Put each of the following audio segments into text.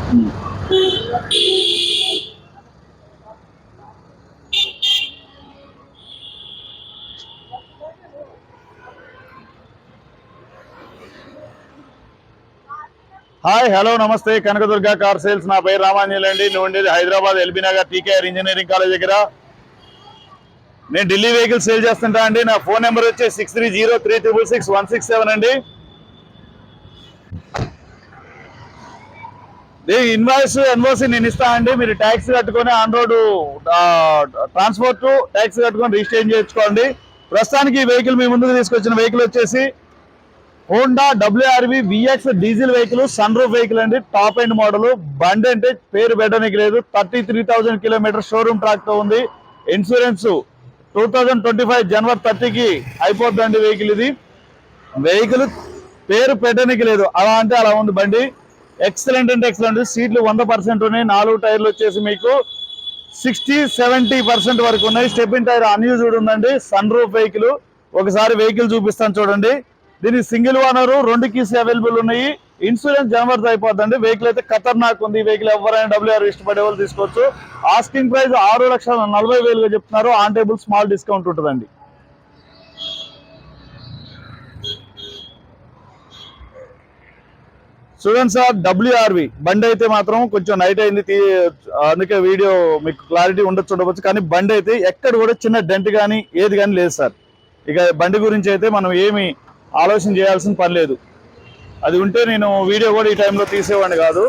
Hi hello నమస్తే Kanakadurga car sales. నా పేరు రామాంజలి అండి. నేను ఉండేది Hyderabad LB Nagar TKR engineering college దగ్గర. నేను ఢిల్లీ వెహికల్ సేల్ చేస్తుంటా అండి. నా ఫోన్ నెంబర్ వచ్చి 6303666167 అండి. ఎన్ఓసి నేను ఇస్తా అండి. మీరు ట్యాక్స్ కట్టుకొని ఆన్ రోడ్ ట్రాన్స్పోర్ట్ ట్యాక్స్ కట్టుకొని రిజిస్ట్రేషన్ చేయించుకోండి. ప్రస్తుతానికి ఈ వెహికల్ మీ ముందుకు తీసుకొచ్చిన వెహికల్ వచ్చేసి Honda WRV VX diesel vehicle, sunroof vehicle అండి. Top end model. బండి అంటే పేరు పెట్టడానికి లేదు. 33,000 కిలోమీటర్ షోరూమ్ ట్రాక్ తో ఉంది. ఇన్సూరెన్స్ 2025 జనవరి 30కి అయిపోద్దండి వెహికల్. ఇది వెహికల్ పేరు పెట్టడానికి లేదు, అలా అంటే అలా ఉంది బండి. ఎక్సలెంట్ అంటే ఎక్సలెంట్. సీట్లు 100% ఉన్నాయి. 4 టైర్లు వచ్చేసి మీకు 60-70% వరకు ఉన్నాయి. స్టెప్పిన్ టైర్ అన్యూజ్డ్ ఉందండి. Sunroof vehicle. ఒకసారి వెహికల్ చూపిస్తాను చూడండి. దీనికి సింగిల్ ఓనరు, 2 కీస్ అవైలబుల్ ఉన్నాయి. ఇన్సూరెన్స్ జనవరి అయిపోద్దండి. వెహికల్ అయితే ఖతర్నాక్ ఉంది. వెహికల్ ఎవరైనా WR ఇష్టపడే వాళ్ళు తీసుకోవచ్చు. ఆస్కింగ్ ప్రైస్ 6,40,000 చెప్తున్నారు. ఆన్ టేబుల్ స్మాల్ డిస్కౌంట్ ఉంటుందండి. చూడండి సార్, WRV బండి అయితే మాత్రం కొంచెం నైట్ అయింది, అందుకే వీడియో మీకు క్లారిటీ ఉండొచ్చు. కానీ బండి అయితే ఎక్కడ కూడా చిన్న డెంట్ కానీ ఏది కానీ లేదు సార్. ఇక బండి గురించి అయితే మనం ఏమి ఆలోచన చేయాల్సిన పని లేదు. అది ఉంటే నేను వీడియో కూడా ఈ టైంలో తీసేవాడిని కాదు.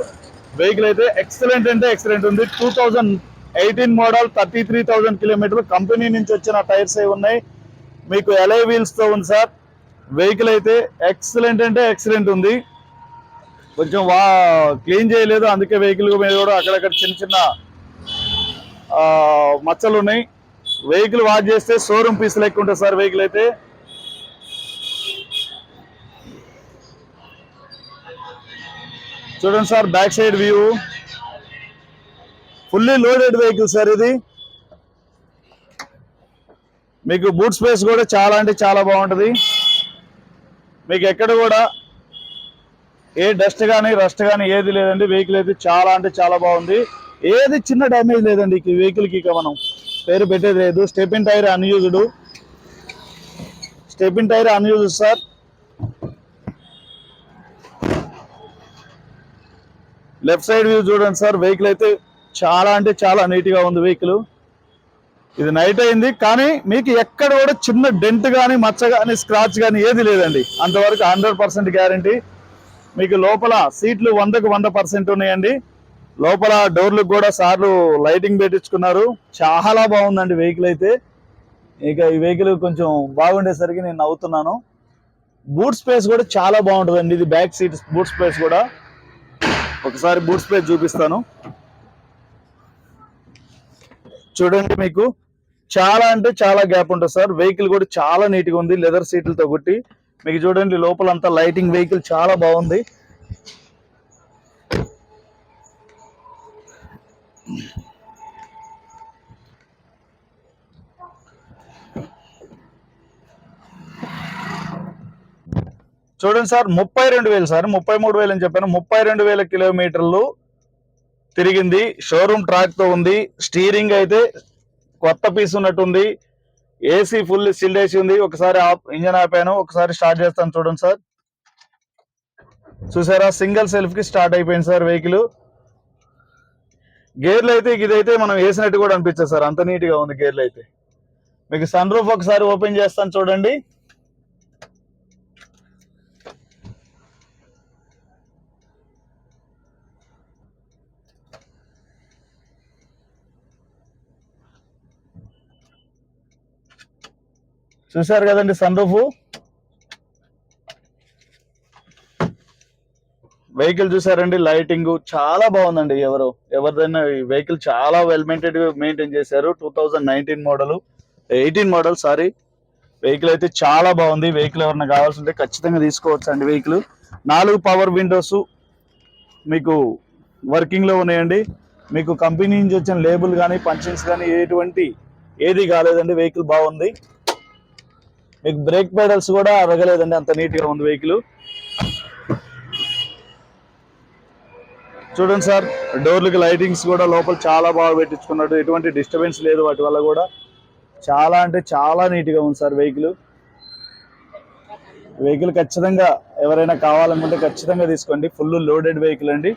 వెహికల్ అయితే ఎక్సలెంట్ అంటే ఎక్సలెంట్ ఉంది. 2018 మోడల్, 33,000 కిలోమీటర్లు. కంపెనీ నుంచి వచ్చిన టైర్స్ అవి ఉన్నాయి. మీకు ఎలై వీల్స్ తో ఉంది సార్. వెహికల్ అయితే ఎక్సలెంట్ అంటే ఎక్సలెంట్ ఉంది. కొంచెం క్లీన్ చేయలేదు, అందుకే వెహికల్ మీద కూడా అక్కడక్కడ చిన్న చిన్న మచ్చలు ఉన్నాయి. వెహికల్ వాష్ చేస్తే షోరూమ్ పీస్ లెక్క ఉంటుంది సార్ వెహికల్ అయితే. చూడండి sir, back side view. Fully loaded vehicle sir ఇది. మీకు బూట్ స్పేస్ కూడా చాలా అంటే చాలా బాగుంటుంది. మీకు ఎక్కడ కూడా ఏ డస్ట్ కానీ రస్ట్ కానీ ఏది లేదండి. వెహికల్ అయితే చాలా అంటే చాలా బాగుంది. ఏది చిన్న డ్యామేజ్ లేదండి ఈ వెహికల్కి. ఇక మనం పేరు పెట్టేది లేదు. Stepney tyre unused sir. Left side view చూడండి సార్. వెహికల్ అయితే చాలా అంటే చాలా నీట్గా ఉంది వెహికల్. ఇది నైట్ అయింది కానీ మీకు ఎక్కడ కూడా చిన్న డెంట్ కానీ మచ్చ కానీ స్క్రాచ్ కానీ ఏది లేదండి. అంతవరకు 100% గ్యారంటీ. మీకు లోపల సీట్లు 100కు 100% ఉన్నాయండి. లోపల డోర్లకు కూడా సార్లు లైటింగ్ పెట్టించుకున్నారు. చాలా బాగుందండి వెహికల్ అయితే. ఇక ఈ వెహికల్ కొంచెం బాగుండేసరికి నేను నవ్వుతున్నాను. బూట్ స్పేస్ కూడా చాలా బాగుంటుందండి. ఇది బ్యాక్ సీట్ బూట్ స్పేస్ కూడా. ఒకసారి బూట్ స్పేస్ చూపిస్తాను చూడండి. మీకు చాలా అంటే చాలా గ్యాప్ ఉంటుంది సార్. వెహికల్ కూడా చాలా నీట్గా ఉంది. లెదర్ సీట్లతో కొట్టి మీకు చూడండి లోపలంతా లైటింగ్. వెహికల్ చాలా బాగుంది. చూడండి సార్, 32,000 సార్, 33,000 అని చెప్పాను. 32,000 కిలోమీటర్లు తిరిగింది. షోరూమ్ ట్రాక్ తో ఉంది. స్టీరింగ్ అయితే కొత్త పీస్ ఉన్నట్టుంది. ఏసీ ఫుల్ సిల్డ్ ఏసీ ఉంది. ఒకసారి ఇంజన్ ఆపాను, ఒకసారి స్టార్ట్ చేస్తాను చూడండి సార్. చూసారా, సింగిల్ సెల్ఫ్ కి స్టార్ట్ అయిపోయింది సార్ వెహికల్. గేర్లు అయితే ఇదైతే మనం వేసినట్టు కూడా అనిపించదు సార్, అంత నీట్ గా ఉంది గేర్లు అయితే. మీకు సన్ రూఫ్ ఒకసారి ఓపెన్ చేస్తాను చూడండి. చూసారు కదండి సన్ రూఫ్. వెహికల్ చూసారండి, లైటింగ్ చాలా బాగుందండి. ఎవరిదైనా వెహికల్ చాలా వెల్ మెయింటైన్ చేశారు. 2019 మోడల్, 18 మోడల్ సారీ. వెహికల్ అయితే చాలా బాగుంది. వెహికల్ ఎవరైనా కావాల్సి ఉంటే ఖచ్చితంగా తీసుకోవచ్చు అండి. వెహికల్ 4 పవర్ విండోస్ మీకు వర్కింగ్ లో ఉన్నాయండి. మీకు కంపెనీ నుంచి వచ్చిన లేబుల్ కానీ పంచింగ్స్ కానీ ఏది కాలేదండి. వెహికల్ బాగుంది. మీకు బ్రేక్ పెడల్స్ కూడా అరగలేదండి, అంత నీట్ గా ఉంది వెహికల్. చూడండి సార్, డోర్లకి లైటింగ్స్ కూడా లోపల చాలా బాగా పెట్టించుకున్నాడు, ఎటువంటి డిస్టర్బెన్స్ లేదు వాటి వల్ల కూడా. చాలా అంటే చాలా నీట్గా ఉంది సార్ వెహికల్ ఖచ్చితంగా ఎవరైనా కావాలనుకుంటే ఖచ్చితంగా తీసుకోండి. ఫుల్ లోడెడ్ వెహికల్ అండి.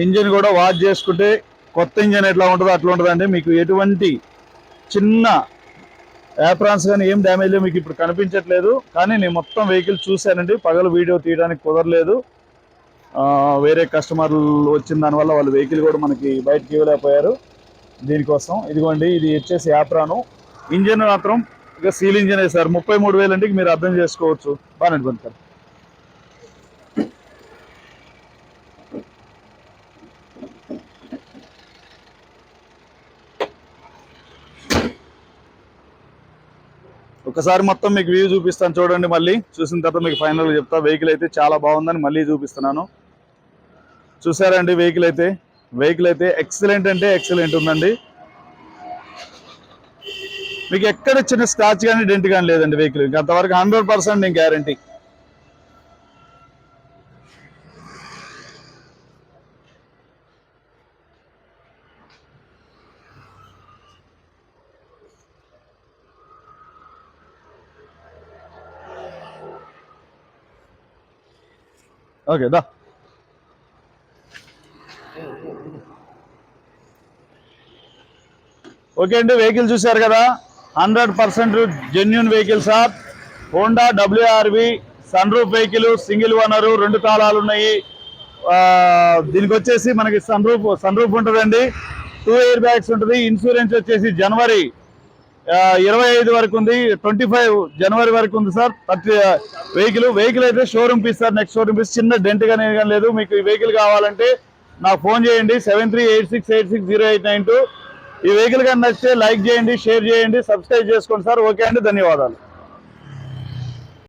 ఇంజిన్ కూడా వాష్ చేసుకుంటే కొత్త ఇంజిన్ ఎట్లా ఉంటుందో అట్లా ఉంటుందండి. మీకు ఎటువంటి చిన్న యాప్రాన్స్ కానీ ఏం డ్యామేజ్ లేదు, మీకు ఇప్పుడు కనిపించట్లేదు. కానీ నేను మొత్తం వెహికల్ చూశానండి, పగలు వీడియో తీయడానికి కుదరలేదు. వేరే కస్టమర్లు వచ్చిన దానివల్ల వాళ్ళు వెహికల్ కూడా మనకి బయటకి ఇవ్వలేకపోయారు. దీనికోసం ఇదిగోండి, ఇది వచ్చేసి యాప్రాను. ఇంజిన్ మాత్రం ఇక సీల్ ఇంజిన్ సార్. 33,000 అంటే మీరు అర్థం చేసుకోవచ్చు. బాగా సార్. ఒకసారి మొత్తం మీకు వ్యూ చూపిస్తాను చూడండి. మళ్ళీ చూసిన తర్వాత మీకు ఫైనల్గా చెప్తా. వెహికల్ అయితే చాలా బాగుందని మళ్ళీ చూపిస్తున్నాను. చూసారండి వెహికల్ అయితే ఎక్సలెంట్ అంటే ఎక్సలెంట్ ఉందండి. మీకు ఎక్కడ చిన్న స్క్రాచ్ కానీ డెంట్ కానీ లేదండి వెహికల్. అంతవరకు 100% నేను గ్యారంటీ. ఓకే దా. ఓకే అండి, వెహికల్ చూశారు కదా, 100% genuine vehicle sir. Honda WRV sunroof vehicle, single owner, 2 తాళాలు ఉన్నాయి. దీనికి వచ్చేసి మనకి సన్ రూఫ్ ఉంటుందండి, 2 ఎయిర్ బ్యాగ్స్ ఉంటుంది. ఇన్సూరెన్స్ వచ్చేసి జనవరి 25 వరకు ఉంది, 25 జనవరి వరకు ఉంది సార్. వెహికల్ అయితే showroom piece sir, next showroom piece. చిన్న డెంట్ కానీ లేదు. మీకు ఈ వెహికల్ కావాలంటే నాకు ఫోన్ చేయండి, 7386860892. ఈ వెహికల్ కానీ నచ్చితే లైక్ చేయండి, షేర్ చేయండి, సబ్స్క్రైబ్ చేసుకోండి సార్. ఓకే అండి, ధన్యవాదాలు.